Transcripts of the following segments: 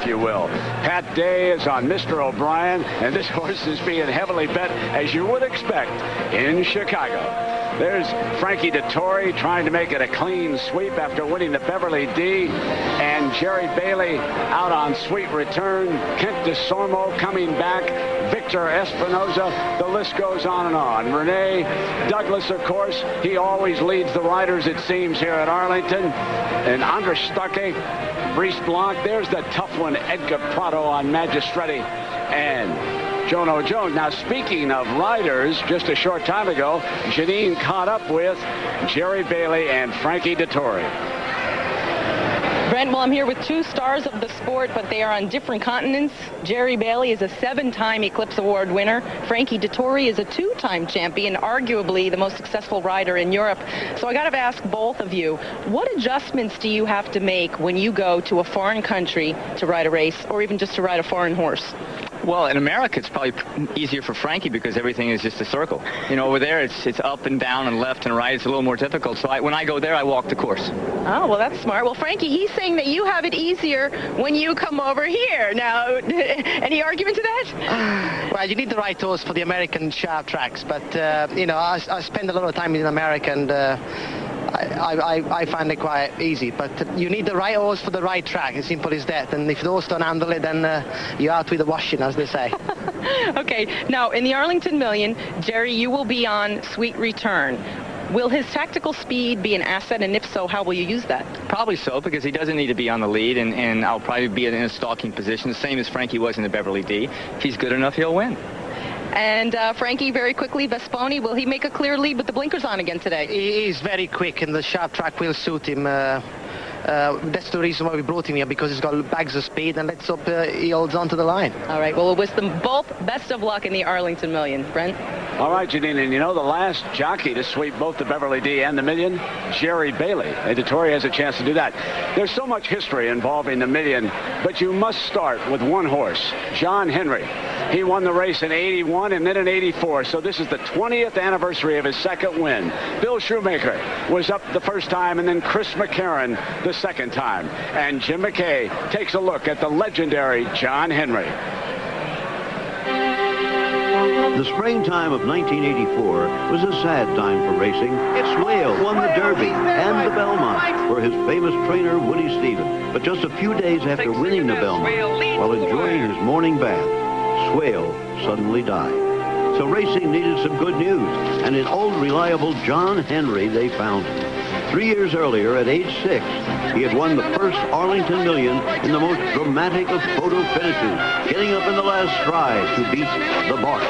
you will. Pat Day is on Mr. O'Brien, and this horse is being heavily bet, as you would expect, in Chicago. There's Frankie Dettori trying to make it a clean sweep after winning the Beverly D. And Jerry Bailey out on sweet return. Kent DeSormo coming back. Victor Espinoza. The list goes on and on. Renee Douglas, of course, he always leads the riders, it seems, here at Arlington. And Andres Starke, Brice Blanc. There's the tough one, Edgar Prado on Magistretti. And Jono Jones. Now, speaking of riders, just a short time ago, Janine caught up with Jerry Bailey and Frankie Dettori. Brent, well, I'm here with two stars of the sport, but they are on different continents. Jerry Bailey is a 7-time Eclipse Award winner. Frankie Dettori is a 2-time champion, arguably the most successful rider in Europe. So I got to ask both of you, what adjustments do you have to make when you go to a foreign country to ride a race, or even just to ride a foreign horse? Well, in America, it's probably easier for Frankie because everything is just a circle. You know, over there, it's up and down and left and right. It's a little more difficult. So when I go there, I walk the course. Oh, well, that's smart. Well, Frankie, he's saying that you have it easier when you come over here. Now, any argument to that? Well, you need the right horse for the American sharp tracks. But, you know, I spend a lot of time in America, and I find it quite easy. But you need the right horse for the right track. As simple as that. And if the horse don't handle it, then you're out with the washing, as they say. Okay. Now, in the Arlington Million, Jerry, you will be on sweet return. Will his tactical speed be an asset, and if so, how will you use that? Probably so, because he doesn't need to be on the lead, and I'll probably be in a stalking position, the same as Frankie was in the Beverly D. If he's good enough, he'll win. And Frankie, very quickly, Vesponi, will he make a clear lead with the blinkers on again today? He is very quick, and the sharp track will suit him. That's the reason why we brought him here, because he's got bags of speed, and let's hope he holds on to the line. All right, well, we'll wish them both best of luck in the Arlington Million. Brent? All right, Janine, and you know the last jockey to sweep both the Beverly D and the Million? Jerry Bailey. And Dettori has a chance to do that. There's so much history involving the Million, but you must start with one horse, John Henry. He won the race in 81 and then in 84, so this is the 20th anniversary of his second win. Bill Shoemaker was up the first time, and then Chris McCarron the second time. And Jim McKay takes a look at the legendary John Henry. The springtime of 1984 was a sad time for racing. Swale won the Derby and the Belmont for his famous trainer, Woody Stevens. But just a few days after winning the Belmont, while enjoying his morning bath, Swale suddenly died. So racing needed some good news, and in old reliable John Henry they found him. 3 years earlier, at age 6, he had won the first Arlington Million in the most dramatic of photo finishes, getting up in the last stride to beat the Bart.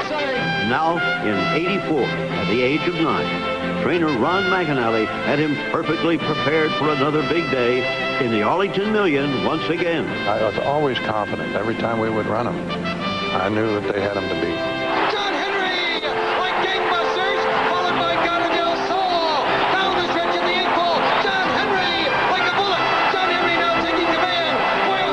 Now, in 84, at the age of 9, trainer Ron McAnally had him perfectly prepared for another big day in the Arlington Million once again. I was always confident every time we would run him. I knew that they had him to beat. John Henry, like gangbusters, followed by Garagel Solo. Down the stretch of the equal. John Henry, like a bullet. John Henry now taking command.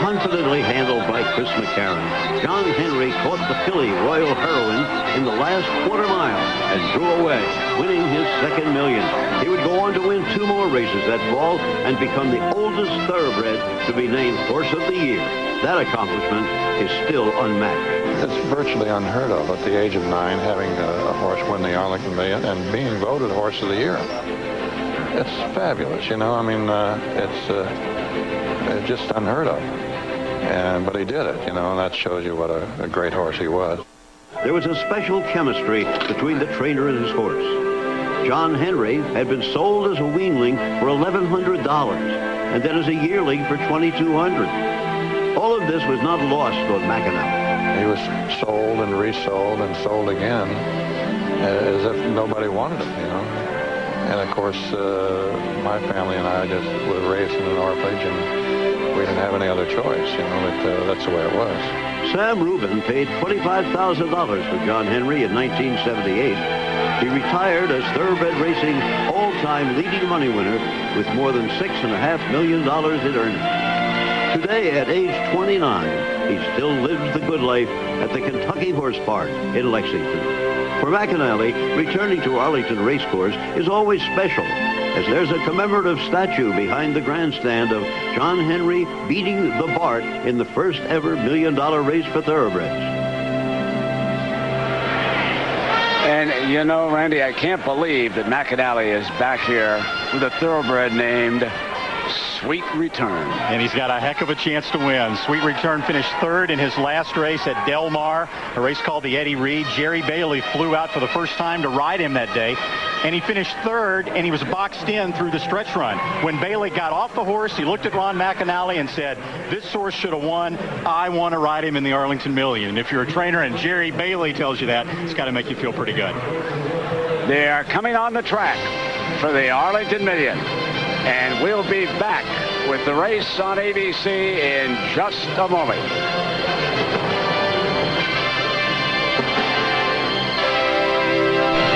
Confidently handled by Chris McCarron, John Henry caught the filly Royal Heroine in the last quarter mile and drew away, winning his second million. He would go on to win 2 more races that fall and become the oldest thoroughbred to be named Horse of the Year. That accomplishment is still unmatched. It's virtually unheard of at the age of 9, having a horse win the Arlington Million and being voted Horse of the Year. It's fabulous, you know. I mean, it's just unheard of. But he did it, you know, and that shows you what a great horse he was. There was a special chemistry between the trainer and his horse. John Henry had been sold as a weanling for $1,100 and then as a yearling for $2,200. All of this was not lost on McAnally. He was sold and resold and sold again as if nobody wanted him, you know. And of course, my family and I just were raised in an orphanage, and we didn't have any other choice, you know, but that's the way it was. Sam Rubin paid $25,000 for John Henry in 1978. He retired as thoroughbred racing all-time leading money winner with more than $6.5 million in earnings. Today, at age 29, he still lives the good life at the Kentucky Horse Park in Lexington. For McAnally, returning to Arlington Racecourse is always special, as there's a commemorative statue behind the grandstand of John Henry beating the Bart in the first ever $1 million race for thoroughbreds. And you know, Randy, I can't believe that McAnally is back here with a thoroughbred named Sweet Return. And he's got a heck of a chance to win. Sweet Return finished third in his last race at Del Mar, a race called the Eddie Reed. Jerry Bailey flew out for the first time to ride him that day, and he finished third, and he was boxed in through the stretch run. When Bailey got off the horse, he looked at Ron McAnally and said, "This horse should have won. I want to ride him in the Arlington Million." And if you're a trainer and Jerry Bailey tells you that, it's got to make you feel pretty good. They are coming on the track for the Arlington Million. And we'll be back with the race on ABC in just a moment.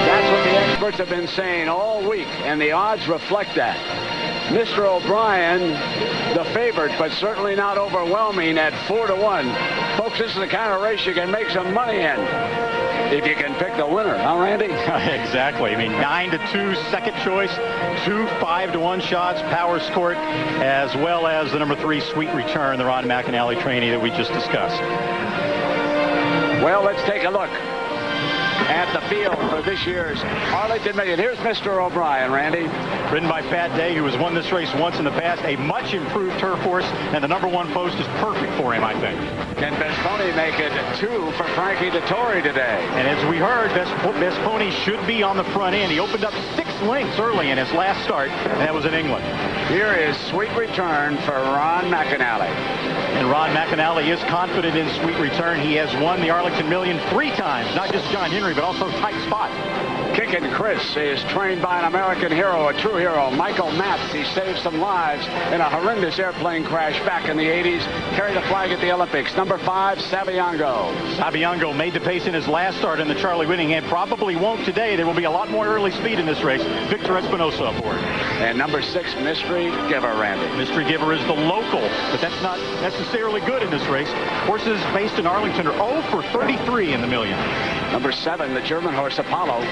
That's what the experts have been saying all week, and the odds reflect that. Mr. O'Brien, the favorite, but certainly not overwhelming at 4-1. Folks, this is the kind of race you can make some money in, if you can pick the winner, huh, Randy? Exactly. I mean, 9-2 second choice, 2 5-1 shots, Powerscourt, as well as the number 3 Sweet Return, the Ron McAnally trainee that we just discussed. Well, let's take a look at the field for this year's Arlington Million. Here's Mr. O'Brien, Randy. Ridden by Pat Day, who has won this race once in the past, a much improved turf horse, and the number 1 post is perfect for him, I think. Can Best Pony make it 2 for Frankie Dettori today? And as we heard, Best Pony should be on the front end. He opened up 6 lengths early in his last start, and that was in England. Here is Sweet Return for Ron McAnally. And Ron McAnally is confident in Sweet Return. He has won the Arlington Million 3 times, not just John Henry, but also Tight Spot. Kicken Kris is trained by an American hero, a true hero, Michael Matz. He saved some lives in a horrendous airplane crash back in the 80s. Carried the flag at the Olympics. Number 5, Saviango. Saviango made the pace in his last start in the Charlie Whittingham. Probably won't today. There will be a lot more early speed in this race. Victor Espinosa aboard. And number 6, Mystery Giver, Randy. Mystery Giver is the local, but that's not necessarily good in this race. Horses based in Arlington are 0 for 33 in the Million. Number 7, the German horse Apollo.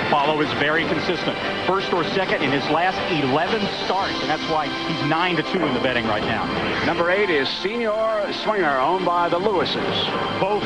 Apollo is very consistent. First or second in his last 11 starts, and that's why he's 9-2 in the betting right now. Number 8 is Senior Swinger, owned by the Lewises. Both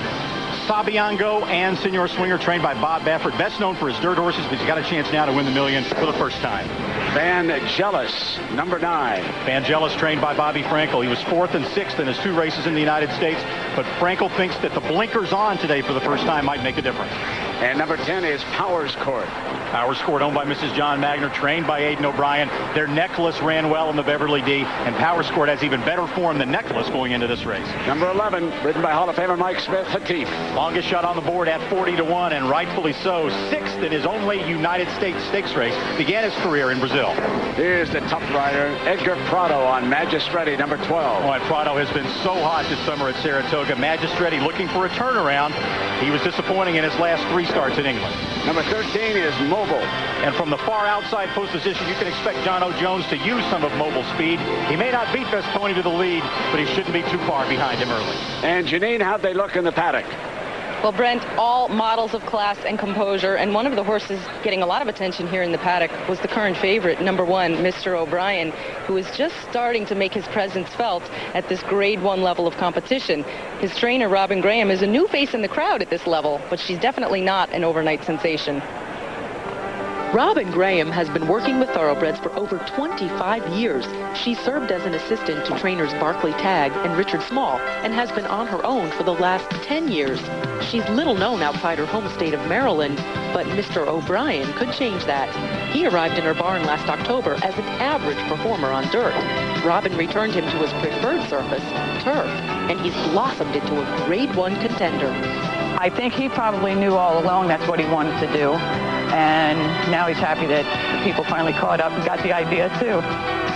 Saviango and Senior Swinger, trained by Bob Baffert, best known for his dirt horses, but he's got a chance now to win the Million for the first time. Vangelis, number 9. Vangelis, trained by Bobby Frankel. He was 4th and 6th in his 2 races in the United States, but Frankel thinks that the blinkers on today for the first time might make a difference. And number 10 is Powerscourt. Powerscourt, owned by Mrs. John Magner, trained by Aidan O'Brien. Their Necklace ran well in the Beverly D, and Powerscourt has even better form than Necklace going into this race. Number 11, ridden by Hall of Famer Mike Smith, Hatif. Longest shot on the board at 40-1, and rightfully so. 6th in his only United States stakes race. Began his career in Brazil. Here's the tough rider, Edgar Prado on Magistretti, number 12. Oh, and Prado has been so hot this summer at Saratoga. Magistretti looking for a turnaround. He was disappointing in his last 3 starts in England. Number 13 is Mobile. And from the far outside post position, you can expect John O'Jones to use some of Mobile's speed. He may not beat Best Pony to the lead, but he shouldn't be too far behind him early. And Janine, how'd they look in the paddock? Well, Brent, all models of class and composure, and one of the horses getting a lot of attention here in the paddock was the current favorite, number 1, Mr. O'Brien, who is just starting to make his presence felt at this grade 1 level of competition. His trainer, Robin Graham, is a new face in the crowd at this level, but she's definitely not an overnight sensation. Robin Graham has been working with thoroughbreds for over 25 years. She served as an assistant to trainers Barclay Tagg and Richard Small and has been on her own for the last 10 years. She's little known outside her home state of Maryland, but Mr. O'Brien could change that. He arrived in her barn last October as an average performer on dirt. Robin returned him to his preferred surface, turf, and he's blossomed into a grade 1 contender. I think he probably knew all along that's what he wanted to do. And now he's happy that people finally caught up and got the idea too.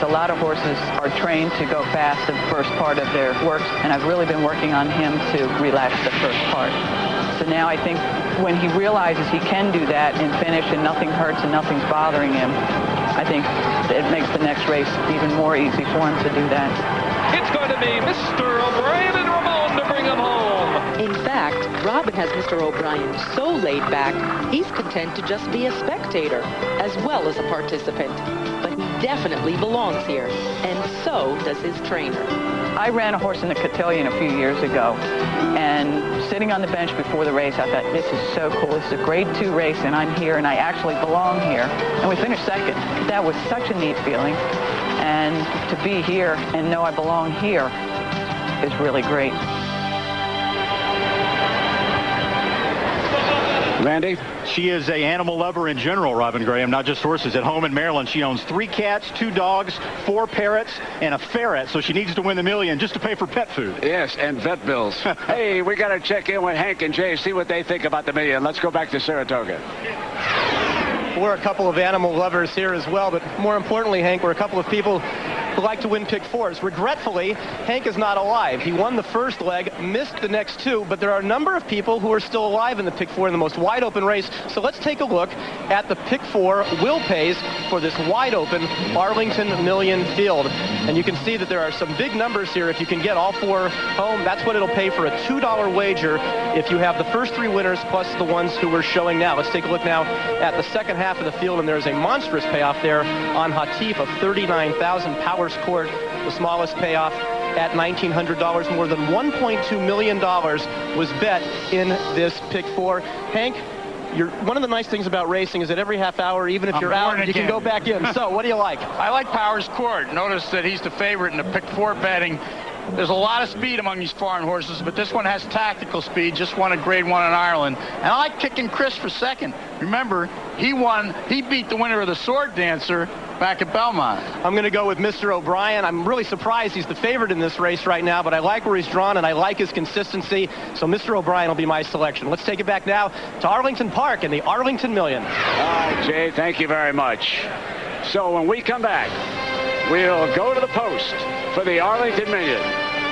So a lot of horses are trained to go fast the first part of their work, and I've really been working on him to relax the first part. So now I think when he realizes he can do that and finish and nothing hurts and nothing's bothering him, I think it makes the next race even more easy for him to do that. It's going to be Mr. O'Brien and Ramon Robin has Mr. O'Brien so laid back, he's content to just be a spectator as well as a participant. But he definitely belongs here, and so does his trainer. I ran a horse in the cotillion a few years ago, and sitting on the bench before the race, I thought, this is so cool. This is a grade 2 race, and I'm here, and I actually belong here. And we finished second. That was such a neat feeling. And to be here and know I belong here is really great. Randy? She is an animal lover in general, Robin Graham, not just horses. At home in Maryland, she owns 3 cats, 2 dogs, 4 parrots, and a ferret, so she needs to win the million just to pay for pet food. Yes, and vet bills. Hey, we got to check in with Hank and Jay, see what they think about the million. Let's go back to Saratoga. We're a couple of animal lovers here as well, but more importantly, Hank, we're a couple of people who like to win pick 4s. Regretfully, Hank is not alive. He won the first leg, missed the next 2, but there are a number of people who are still alive in the pick 4 in the most wide open race. So let's take a look at the pick 4 will pays for this wide open Arlington Million field. And you can see that there are some big numbers here. If you can get all 4 home, that's what it'll pay for a $2 wager if you have the first 3 winners plus the ones who we're showing now. Let's take a look now at the second half of the field, and there's a monstrous payoff there on Hatif of $39,000. Powerscourt, the smallest payoff at $1,900. More than $1.2 million was bet in this pick 4. Hank, one of the nice things about racing is that every half hour, even if you're out, you can go back in. So what do you like? I like Powerscourt. Notice that he's the favorite in the pick 4 betting. There's a lot of speed among these foreign horses, but this one has tactical speed. Just won a grade 1 in Ireland. And I like Kicken Kris for second. Remember, he beat the winner of the Sword Dancer back at Belmont. I'm going to go with Mr. O'Brien. I'm really surprised he's the favorite in this race right now, but I like where he's drawn and I like his consistency. So Mr. O'Brien will be my selection. Let's take it back now to Arlington Park and the Arlington Million. All right, Jay, thank you very much. So when we come back, we'll go to the post for the Arlington Million.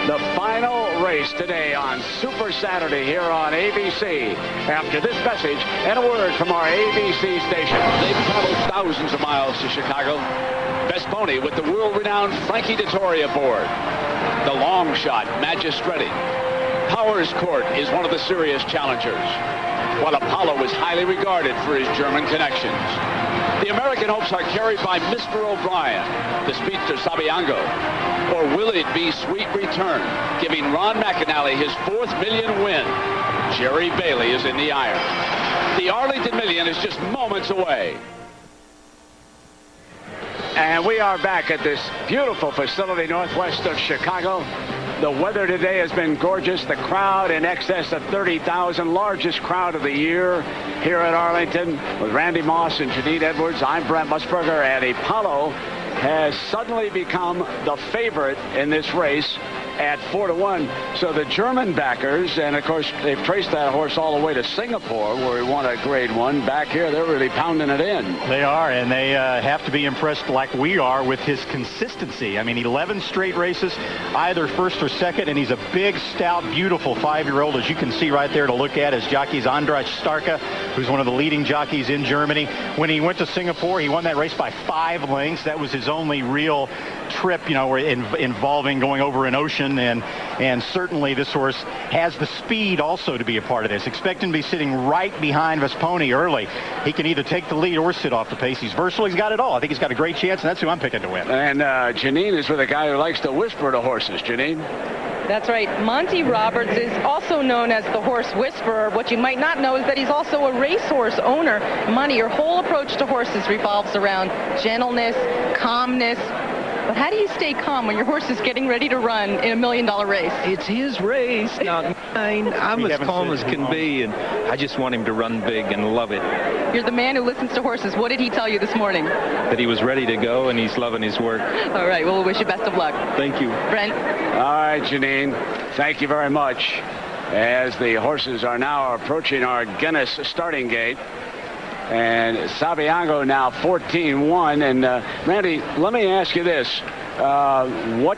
The final race today on Super Saturday here on ABC. After this message and a word from our ABC station. They've traveled thousands of miles to Chicago. Vesponi with the world-renowned Frankie Dettori aboard. The long shot, Magistretti. Powerscourt is one of the serious challengers, while Apollo is highly regarded for his German connections. The American hopes are carried by Mr. O'Brien, the speedster Sabiango. Or will it be Sweet Return, giving Ron McAnally his 4th million win? Jerry Bailey is in the iron. The Arlington Million is just moments away. And we are back at this beautiful facility northwest of Chicago. The weather today has been gorgeous. The crowd in excess of 30,000, largest crowd of the year here at Arlington with Randy Moss and Janine Edwards. I'm Brent Musburger, and Apollo has suddenly become the favorite in this race at 4-1. So the German backers, and of course they've traced that horse all the way to Singapore where he won a grade 1. Back here they're really pounding it in. They are, and they have to be impressed like we are with his consistency. I mean, 11 straight races, either first or second, and he's a big, stout, beautiful 5-year-old, as you can see right there to look at. His jockey's Andras Starka, who's one of the leading jockeys in Germany. When he went to Singapore, he won that race by 5 lengths. That was his only real trip, you know, involving going over an ocean, and certainly this horse has the speed also to be a part of this. Expect him to be sitting right behind Vesponi early. He can either take the lead or sit off the pace. He's versatile. He's got it all. I think he's got a great chance, and that's who I'm picking to win. And Janine is with a guy who likes to whisper to horses. Janine? That's right. Monty Roberts is also known as the horse whisperer. What you might not know is that he's also a racehorse owner. Monty, your whole approach to horses revolves around gentleness, calmness. But how do you stay calm when your horse is getting ready to run in $1 million race? It's his race, not mine. I'm as calm as can be, and I just want him to run big and love it. You're the man who listens to horses. What did he tell you this morning? That he was ready to go, and he's loving his work. All right. Well, we'll wish you best of luck. Thank you. Brent? All right, Janine. Thank you very much. As the horses are now approaching our Guinness starting gate. And Sabiango now 14-1. And Randy, let me ask you this. What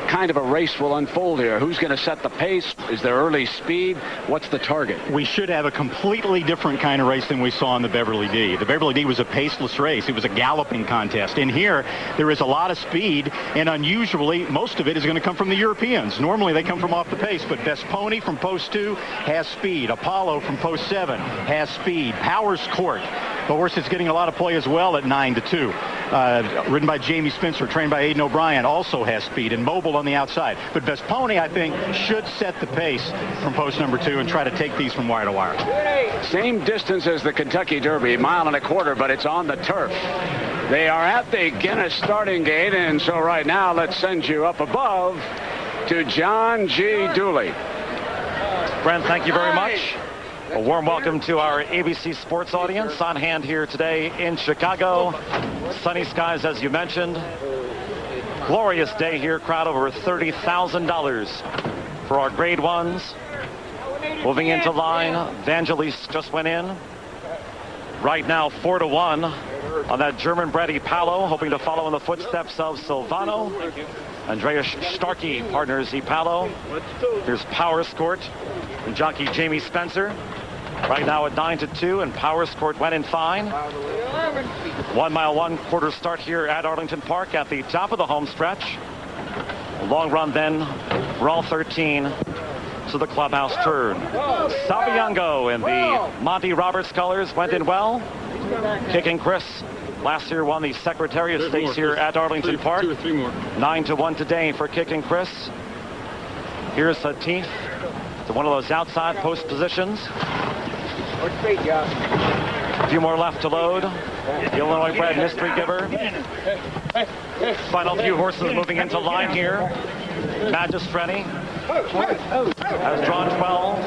kind of a race will unfold here? Who's going to set the pace? Is there early speed? What's the target? We should have a completely different kind of race than we saw in the Beverly D. The Beverly D was a paceless race. It was a galloping contest. In here, there is a lot of speed, and unusually, most of it is going to come from the Europeans. Normally, they come from off the pace, but Best Pony from post 2 has speed. Apollo from post 7 has speed. Powerscourt, the horse that's getting a lot of play as well at 9-2. Ridden by Jamie Spencer, trained by Aidan O'Brien, also has speed and mobile on the outside. But Best Pony, I think, should set the pace from post number 2 and try to take these from wire to wire. Same distance as the Kentucky Derby, 1.25 miles, but it's on the turf. They are at the Guinness starting gate, and so right now, let's send you up above to John G. Dooley. Brent, thank you very much. A warm welcome to our ABC Sports audience on hand here today in Chicago. Sunny skies, as you mentioned. Glorious day here. Crowd over $30,000 for our grade ones. Moving into line, Vangelis just went in. Right now, 4-1 on that German-bred Ipalo, hoping to follow in the footsteps of Silvano. Andreas Starkey partners Ipalo. Here's Powerscourt and jockey Jamie Spencer. Right now at 9-2, and Powerscourt went in fine. 1 mile, 1/4 start here at Arlington Park at the top of the home stretch. A long run then for all 13 to the clubhouse turn. Sabiango in the Monty Roberts colors went in well. Kicken Kris last year won the Secretariat Stakes here at Arlington Park. 9-1 today for Kicken Kris. Here's Hatif to one of those outside post positions. A few more left to load. The Illinois bred Mystery Giver. Final few horses moving into line here. Magistretti has drawn 12.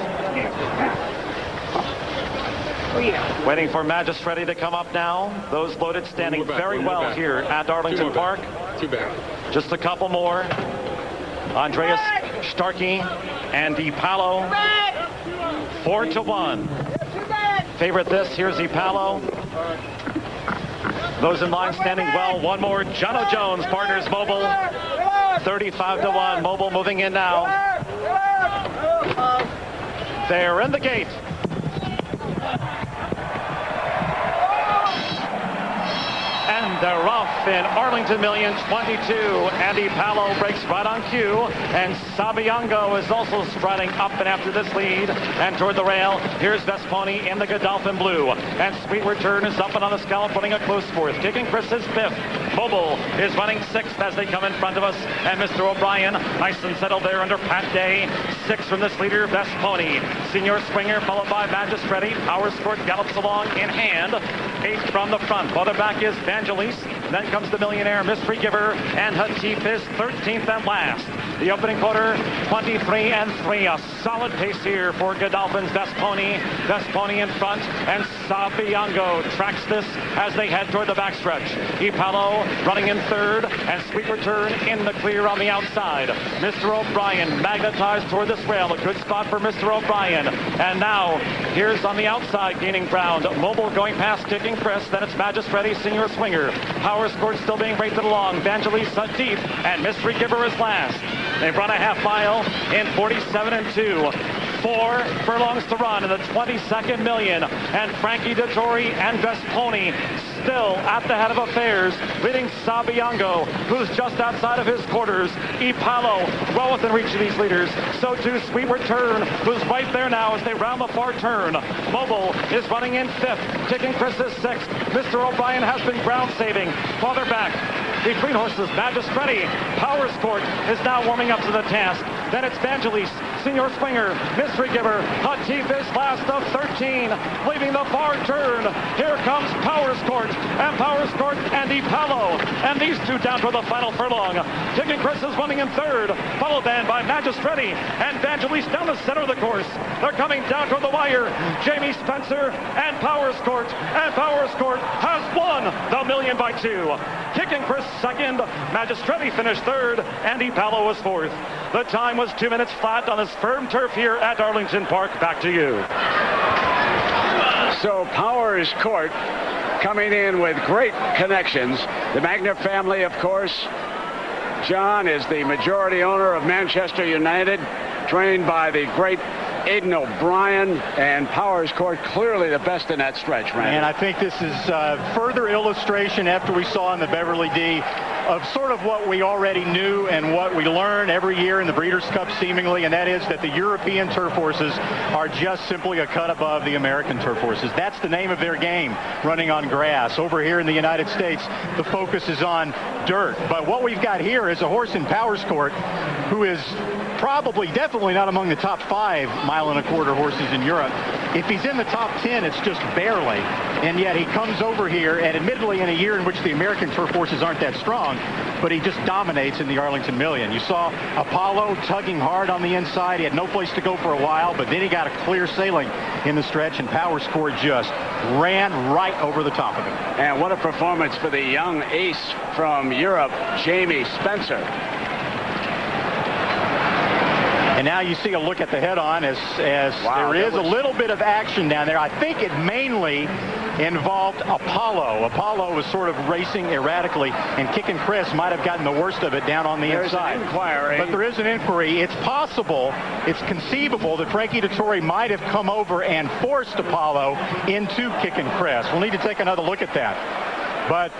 Waiting for Magistretti to come up now. Those loaded standing very well here at Arlington Park. Just a couple more. Andreas Starkey and Ipalo. 4-1. Favorite this, here's Ipalo. Those in line standing well. One more, Jono Jones, partners Mobile. 35-1, Mobile moving in now. They're in the gate. And they're off in Arlington Million 22. Andy Palo breaks right on cue. And Sabiango is also striding up and after this lead. And toward the rail, here's Best Pony in the Godolphin blue. And Sweet Return is up and on the scallop, running a close fourth. Kicken Kris is fifth. Mobile is running sixth as they come in front of us. And Mr. O'Brien, nice and settled there under Pat Day. Sixth from this leader, Best Pony. Senior Springer, followed by Magistretti. Powerscourt gallops along in hand. Eighth from the front. Further back is Vangelis. Then comes the Millionaire, Mystery Giver, and Hatif is 13th and last. The opening quarter, 23-3. A solid pace here for Godolphin's Best Pony. Best Pony in front, and Sabiango tracks this as they head toward the backstretch. Ipalo running in third, and Sweet Return in the clear on the outside. Mr. O'Brien magnetized toward this rail. A good spot for Mr. O'Brien. And now, here's on the outside gaining ground. Mobile going past Kicken Kris. Then it's Magistretti, Senior Swinger. Powerscourt still being raced along. Vangelis, Hatif, and Mystery Giver is last. They've run a half mile in 47-2. 4 furlongs to run in the 22nd million. And Frankie Dettori and Best Pony still at the head of affairs, leading Sabiango, who's just outside of his quarters. Ipalo well within reach of these leaders. So too Sweet Return, who's right there now as they round the far turn. Mobile is running in fifth. Kicken Kris is sixth. Mr. O'Brien has been ground saving. Farther back, between horses, Magistretti. Powerscourt is now warming up to the task. Then it's Vangelis, Senior Springer, Mystery Giver. Hatif is last of 13, leaving the far turn. Here comes Powerscourt, and Powerscourt and Ipalo. And these two down to the final furlong. Kicken Kris is running in third, followed then by Magistretti and Vangelis down the center of the course. They're coming down toward the wire. Jamie Spencer and Powerscourt has won the Million by 2. Kicken Kris second, Magistretti finished third, and Ipalo was fourth. The time was 2 minutes flat on this firm turf here at Arlington Park. Back to you. So Powerscourt coming in with great connections. The Magna family, of course, John is the majority owner of Manchester United, trained by the great Aidan O'Brien, and Powerscourt clearly the best in that stretch, Randy. And I think this is further illustration after we saw in the Beverly D of sort of what we already knew and what we learn every year in the Breeders' Cup seemingly, and that is that the European turf horses are just simply a cut above the American turf horses. That's the name of their game, running on grass. Over here in the United States, the focus is on dirt. But what we've got here is a horse in Powerscourt who is definitely not among the top 5 mile-and-a-quarter horses in Europe. If he's in the top 10, it's just barely. And yet he comes over here, and admittedly in a year in which the American turf horses aren't that strong, but he just dominates in the Arlington Million. You saw Apollo tugging hard on the inside. He had no place to go for a while, but then he got a clear sailing in the stretch, and Powerscourt just ran right over the top of him. And what a performance for the young ace from Europe, Jamie Spencer. And now you see a look at the head-on as wow, there is a little bit of action down there. I think it mainly involved Apollo. Apollo was sort of racing erratically, and Kicken Kris might have gotten the worst of it down on the inside. An inquiry. But there is an inquiry. It's possible, it's conceivable that Frankie Dettori might have come over and forced Apollo into Kicken Kris. We'll need to take another look at that. But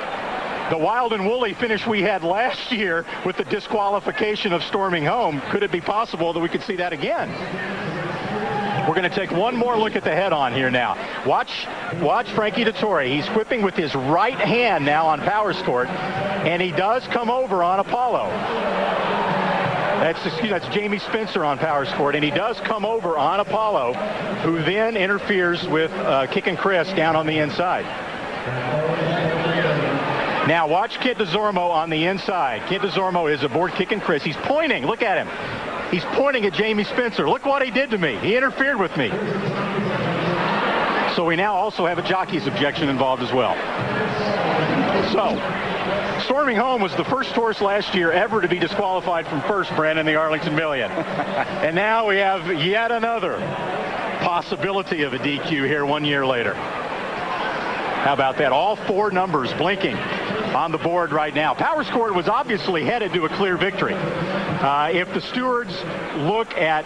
the wild and woolly finish we had last year with the disqualification of Storming Home, could it be possible that we could see that again? We're going to take one more look at the head-on here now. Watch Frankie Dettori. He's whipping with his right hand now on Powerscourt, and he does come over on Apollo. That's Jamie Spencer on Powerscourt, and he does come over on Apollo, who then interferes with Kicken Kris down on the inside. Now watch Kit DeZormo on the inside. Kit DeZormo is aboard Kicken Kris. He's pointing. Look at him. He's pointing at Jamie Spencer. Look what he did to me. He interfered with me. So we now also have a jockey's objection involved as well. So, Storming Home was the first horse last year ever to be disqualified from first, Brent, in the Arlington Million. And now we have yet another possibility of a DQ here 1 year later. How about that? All 4 numbers blinking on the board right now. Powerscourt was obviously headed to a clear victory. If the stewards look at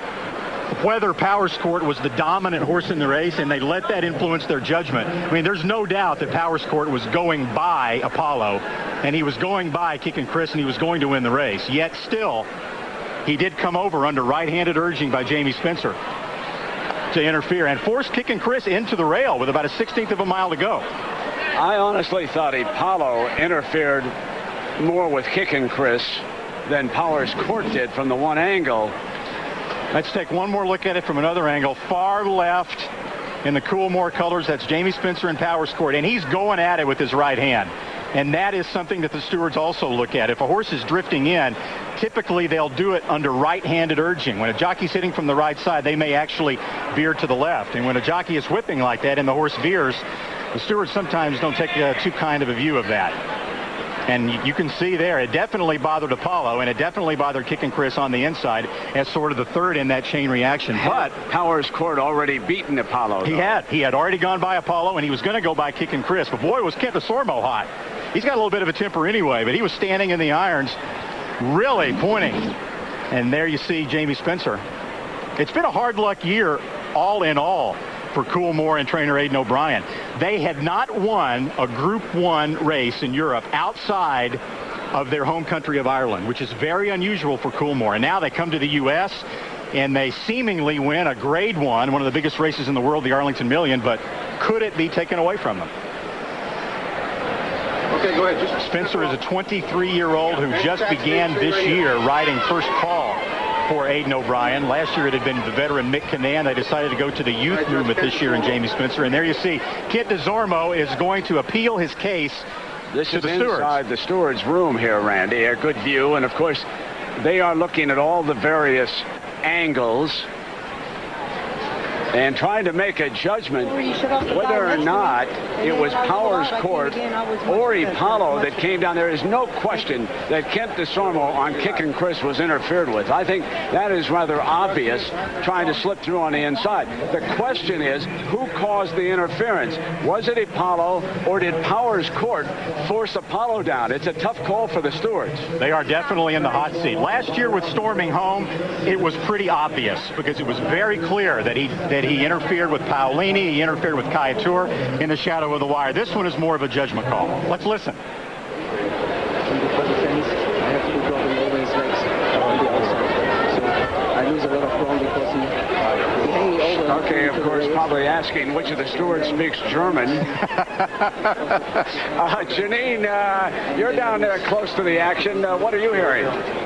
whether Powerscourt was the dominant horse in the race and they let that influence their judgment, I mean, there's no doubt that Powerscourt was going by Apollo, and he was going by Kicken Kris, and he was going to win the race. Yet still, he did come over under right-handed urging by Jamie Spencer to interfere and force Kicken Kris into the rail with about a 16th of a mile to go. I honestly thought Apollo interfered more with Kicken Kris than Powerscourt did from the one angle. Let's take one more look at it from another angle. Far left in the Coolmore colors, that's Jamie Spencer and Powerscourt, and he's going at it with his right hand. And that is something that the stewards also look at. If a horse is drifting in, typically they'll do it under right-handed urging. When a jockey's hitting from the right side, they may actually veer to the left. And when a jockey is whipping like that and the horse veers, the stewards sometimes don't take too kind of a view of that. And you can see there, it definitely bothered Apollo, and it definitely bothered Kicken Kris on the inside as sort of the third in that chain reaction. But Powerscourt already beaten Apollo. He had already gone by Apollo, and he was going to go by Kicken Kris. But boy, was Kit DeZormo hot. He's got a little bit of a temper anyway, but he was standing in the irons, really pointing. And there you see Jamie Spencer. It's been a hard luck year, all in all, for Coolmore and trainer Aidan O'Brien. They had not won a Group 1 race in Europe outside of their home country of Ireland, which is very unusual for Coolmore. And now they come to the U.S., and they seemingly win a Grade 1, one of the biggest races in the world, the Arlington Million, but could it be taken away from them? Okay, go ahead. Spencer is a 23-year-old who just began this year riding first call for Aidan O'Brien. Last year it had been the veteran Mick Canan. They decided to go to the youth movement this year in Jamie Spencer. And there you see Kit DeZormo is going to appeal his case to the stewards. This is inside the stewards' room here, Randy. A good view. And, of course, they are looking at all the various angles. and trying to make a judgment whether or not it was Powerscourt or Apollo that came down. There is no question that Kent DeSormo on Kicken Kris was interfered with. I think that is rather obvious, trying to slip through on the inside. The question is, who caused the interference? Was it Apollo, or did Powerscourt force Apollo down? It's a tough call for the stewards. They are definitely in the hot seat. Last year with storming home, it was pretty obvious because it was very clear that he interfered with Paolini, he interfered with Kaiatur in the shadow of the wire. This one is more of a judgment call. Let's listen. I lose a lot of ground because he hang me over. Okay, of course, probably asking which of the stewards speaks German. Janine, you're down there close to the action. What are you hearing?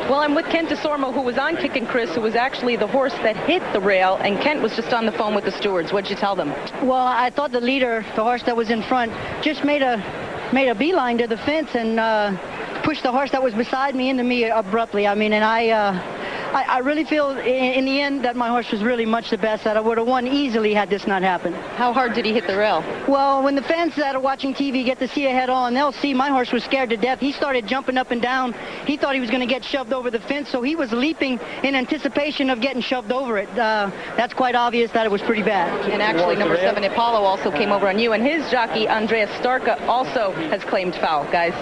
Well, I'm with Kent DeSormo, who was on Kicken Kris, who was actually the horse that hit the rail, and Kent was just on the phone with the stewards. What'd you tell them? Well, I thought the leader, the horse that was in front, just made a beeline to the fence and pushed the horse that was beside me into me abruptly. I mean, and I really feel in the end that my horse was really much the best, that I would have won easily had this not happened. How hard did he hit the rail? Well, when the fans that are watching TV get to see it head on, they'll see my horse was scared to death. He started jumping up and down. He thought he was going to get shoved over the fence, so he was leaping in anticipation of getting shoved over it. That's quite obvious that it was pretty bad. And actually, number 7, Apollo, also came over on you, and his jockey, Andreas Starka, also has claimed foul, guys.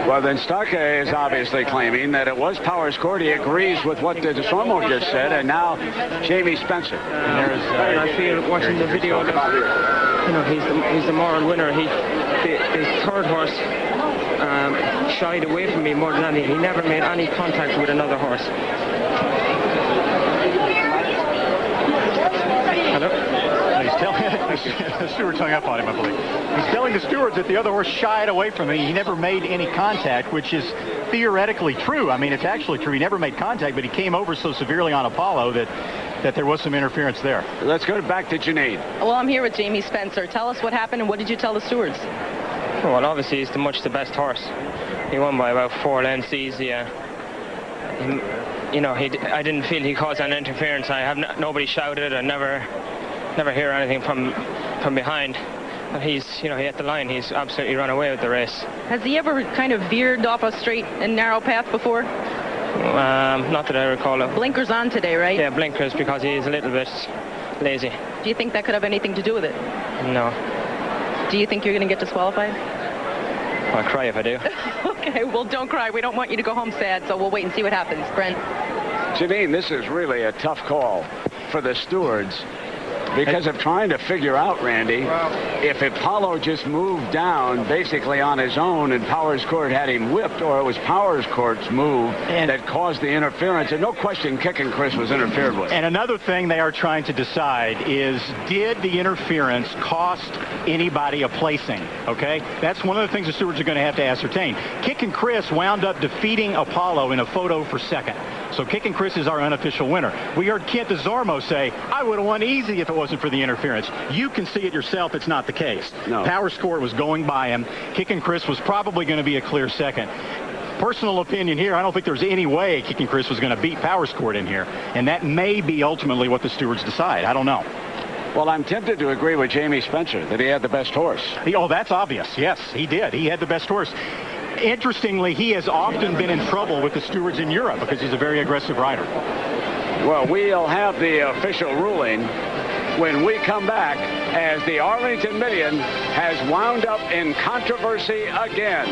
Well, then Starka is obviously claiming that it was Powerscourt. He agrees with what DeSormo just said, and now Jamie Spencer. And I feel watching the video that, you know, he's the moral winner. The third horse shied away from me more than anything. He never made any contact with another horse. Hello? He's telling the stewards hung up on him, I believe. He's telling the stewards that the other horse shied away from him. He never made any contact, which is theoretically true. I mean, it's actually true. He never made contact, but he came over so severely on Apollo that there was some interference there. Let's go back to Janine. Well, I'm here with Jamie Spencer. Tell us what happened and what did you tell the stewards? Well, obviously he's the best horse. He won by about 4 lengths easy. You know, I didn't feel he caused an interference. Nobody shouted. I never hear anything from behind. But he hit the line. He's absolutely run away with the race. Has he ever kind of veered off a straight and narrow path before? Not that I recall it. Blinkers on today, right? Yeah, blinkers, because he's a little bit lazy. Do you think that could have anything to do with it? No. Do you think you're going to get disqualified? I'll cry if I do. Okay, well, don't cry. We don't want you to go home sad, so we'll wait and see what happens. Brent? Janine, this is really a tough call for the stewards because of trying to figure out, Randy, if Apollo just moved down basically on his own and Powerscourt had him whipped, or it was Powerscourt's move that caused the interference. And no question Kicken Kris was interfered with. And another thing they are trying to decide is, did the interference cost anybody a placing? Okay? That's one of the things the stewards are going to have to ascertain. Kicken Kris wound up defeating Apollo in a photo for second. So Kicken Kris is our unofficial winner. We heard Kent DeSormo say, I would have won easy if it wasn't for the interference. You can see it yourself. It's not the case. No. Powerscourt was going by him. Kicken Kris was probably going to be a clear second. Personal opinion here, I don't think there's any way Kicken Kris was going to beat Powerscourt in here. And that may be ultimately what the stewards decide. I don't know. Well, I'm tempted to agree with Jamie Spencer that he had the best horse. Oh, that's obvious. Yes, he did. He had the best horse. Interestingly, he has often been in trouble with the stewards in Europe because he's a very aggressive rider. Well, we'll have the official ruling when we come back, as the Arlington Million has wound up in controversy again.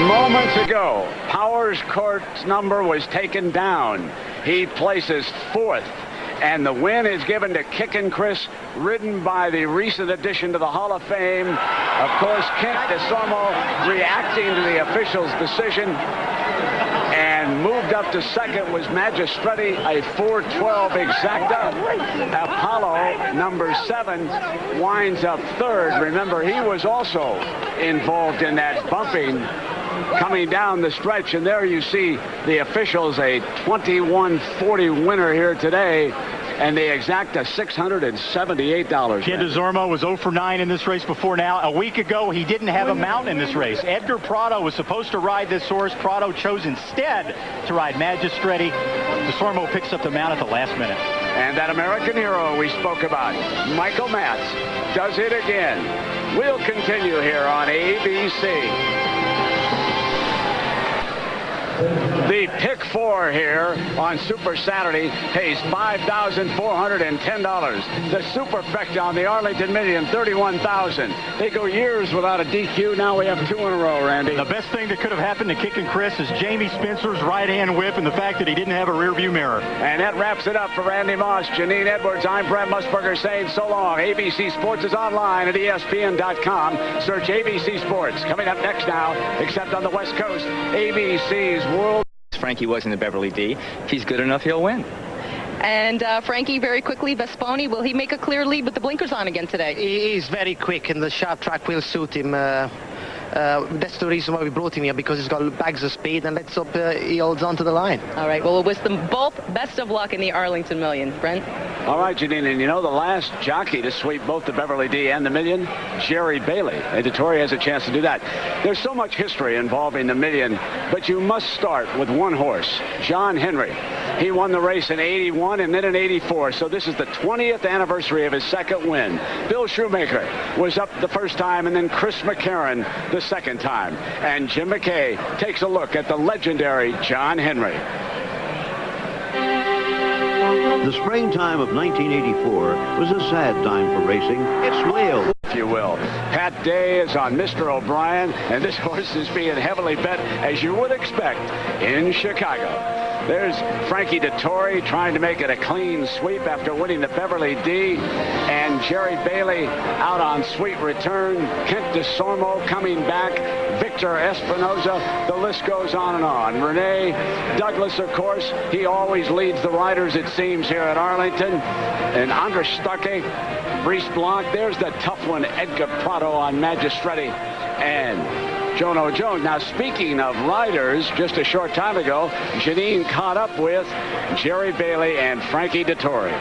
Moments ago, Powerscourt's number was taken down. He places 4th. And the win is given to Kicken Kris, ridden by the recent addition to the Hall of Fame. Of course, Kent DeSormo reacting to the official's decision. And moved up to second was Magistretti, a 4:12 exacta. Apollo, number 7, winds up 3rd. Remember, he was also involved in that bumping coming down the stretch, and there you see the officials, a 21-40 winner here today. and they exact a $678. Kid DeZormo was 0 for 9 in this race before now. A week ago, he didn't have a mount in this race. Edgar Prado was supposed to ride this horse. Prado chose instead to ride Magistretti. DeZormo picks up the mount at the last minute. And that American hero we spoke about, Michael Matz, does it again. We'll continue here on ABC. The pick 4 here on Super Saturday pays $5,410. The Superfecta on the Arlington Million, $31,000. They go years without a DQ. Now we have 2 in a row, Randy. The best thing that could have happened to Kicken Kris is Jamie Spencer's right-hand whip and the fact that he didn't have a rear-view mirror. And that wraps it up for Randy Moss, Janine Edwards. I'm Brent Musburger saying so long. ABC Sports is online at ESPN.com. Search ABC Sports. Coming up next now, except on the West Coast, ABC's World. Frankie was in the Beverly D. If he's good enough, he'll win. And Frankie, very quickly, Vesponi, will he make a clear lead with the blinkers on again today? He's very quick, and the sharp track will suit him. That's the reason why we brought him here, because he's got bags of speed, and let's hope he holds on to the line. All right, well, we'll wish them both best of luck in the Arlington Million. Brent? All right, Janine, and you know the last jockey to sweep both the Beverly D and the Million? Jerry Bailey. Editori has a chance to do that. There's so much history involving the Million, but you must start with one horse, John Henry. He won the race in 81 and then in 84, so this is the 20th anniversary of his second win. Bill Shoemaker was up the first time, and then Chris McCarron the second time. And Jim McKay takes a look at the legendary John Henry. The springtime of 1984 was a sad time for racing. It's Wales, if you will. Pat Day is on Mr. O'Brien, and this horse is being heavily bet, as you would expect, in Chicago. There's Frankie Dettori trying to make it a clean sweep after winning the Beverly D. And Jerry Bailey out on sweet return. Kent DeSormo coming back. Victor Espinoza. The list goes on and on. Renee Douglas, of course. He always leads the riders, it seems, here at Arlington. And Andres Starke, Brice Blanc. There's the tough one, Edgar Prado on Magistretti. And Jono Jones. Now, speaking of riders, just a short time ago, Janine caught up with Jerry Bailey and Frankie Dettori.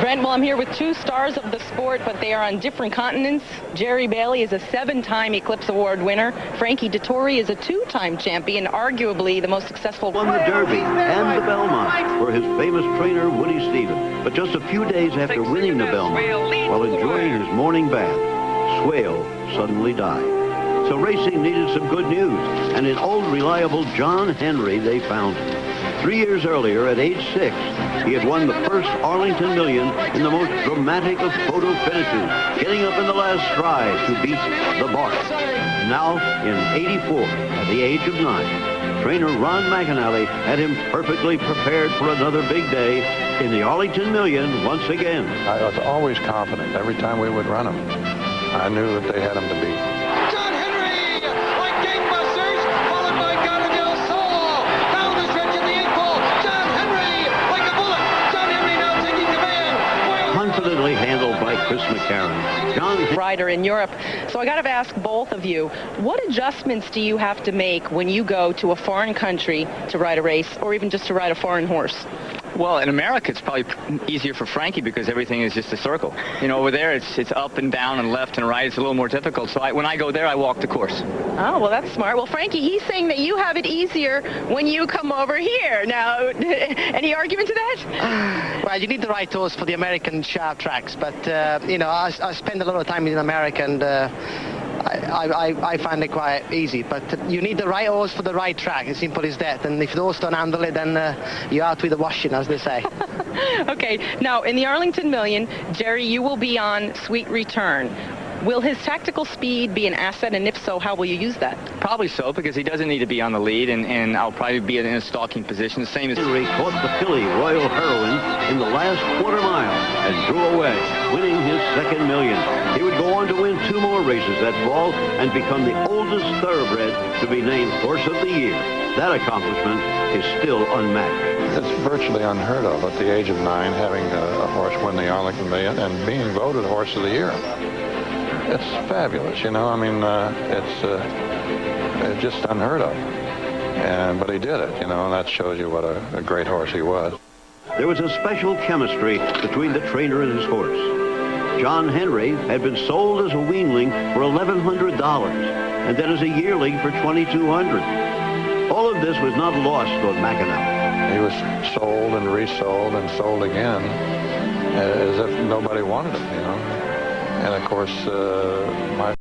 Brent, well, I'm here with 2 stars of the sport, but they are on different continents. Jerry Bailey is a 7-time Eclipse Award winner. Frankie Dettori is a 2-time champion, arguably the most successful. Won the Derby and the Belmont for his famous trainer, Woody Stevens. But just a few days after winning the Belmont, while enjoying his morning bath, Swale suddenly died. So racing needed some good news, and in old reliable John Henry they found him. 3 years earlier, at age 6, he had won the first Arlington Million in the most dramatic of photo finishes, getting up in the last stride to beat the Bart. Now, in 84, at the age of 9, trainer Ron McAnally had him perfectly prepared for another big day in the Arlington Million once again. I was always confident every time we would run him. I knew that they had him to beat. John Henry, like gangbusters, followed by Gardner Solo. Down the stretch of the ankle. John Henry, like a bullet. John Henry now taking command. Confidently handled by Chris McCarron. John rider in Europe. So I got to ask both of you, what adjustments do you have to make when you go to a foreign country to ride a race, or even just to ride a foreign horse? Well, in America, it's probably easier for Frankie because everything is just a circle. You know, over there, it's up and down and left and right. It's a little more difficult. So when I go there, I walk the course. Oh, well, that's smart. Well, Frankie, he's saying that you have it easier when you come over here. Now, any argument to that? Well, you need the right horse for the American sharp tracks. But, you know, I spend a lot of time in America, and I find it quite easy. But you need the right horse for the right track. As simple as that. And if the horse don't handle it, then you're out with the washing, as they say. Okay. Now, in the Arlington Million, Jerry, you will be on sweet return. Will his tactical speed be an asset, and if so, how will you use that? Probably so, because he doesn't need to be on the lead, and I'll probably be in a stalking position, the same as... Henry caught the filly Royal Heroine in the last quarter mile and drew away, winning his second million. He would go on to win 2 more races that fall and become the oldest thoroughbred to be named Horse of the Year. That accomplishment is still unmatched. It's virtually unheard of at the age of 9, having a horse win the Arlington Million and being voted Horse of the Year. It's fabulous, you know. I mean, it's just unheard of. But he did it, you know, and that shows you what a great horse he was. There was a special chemistry between the trainer and his horse. John Henry had been sold as a weanling for $1,100 and then as a yearling for $2,200. All of this was not lost on McAnally. He was sold and resold and sold again as if nobody wanted him, you know. And of course, my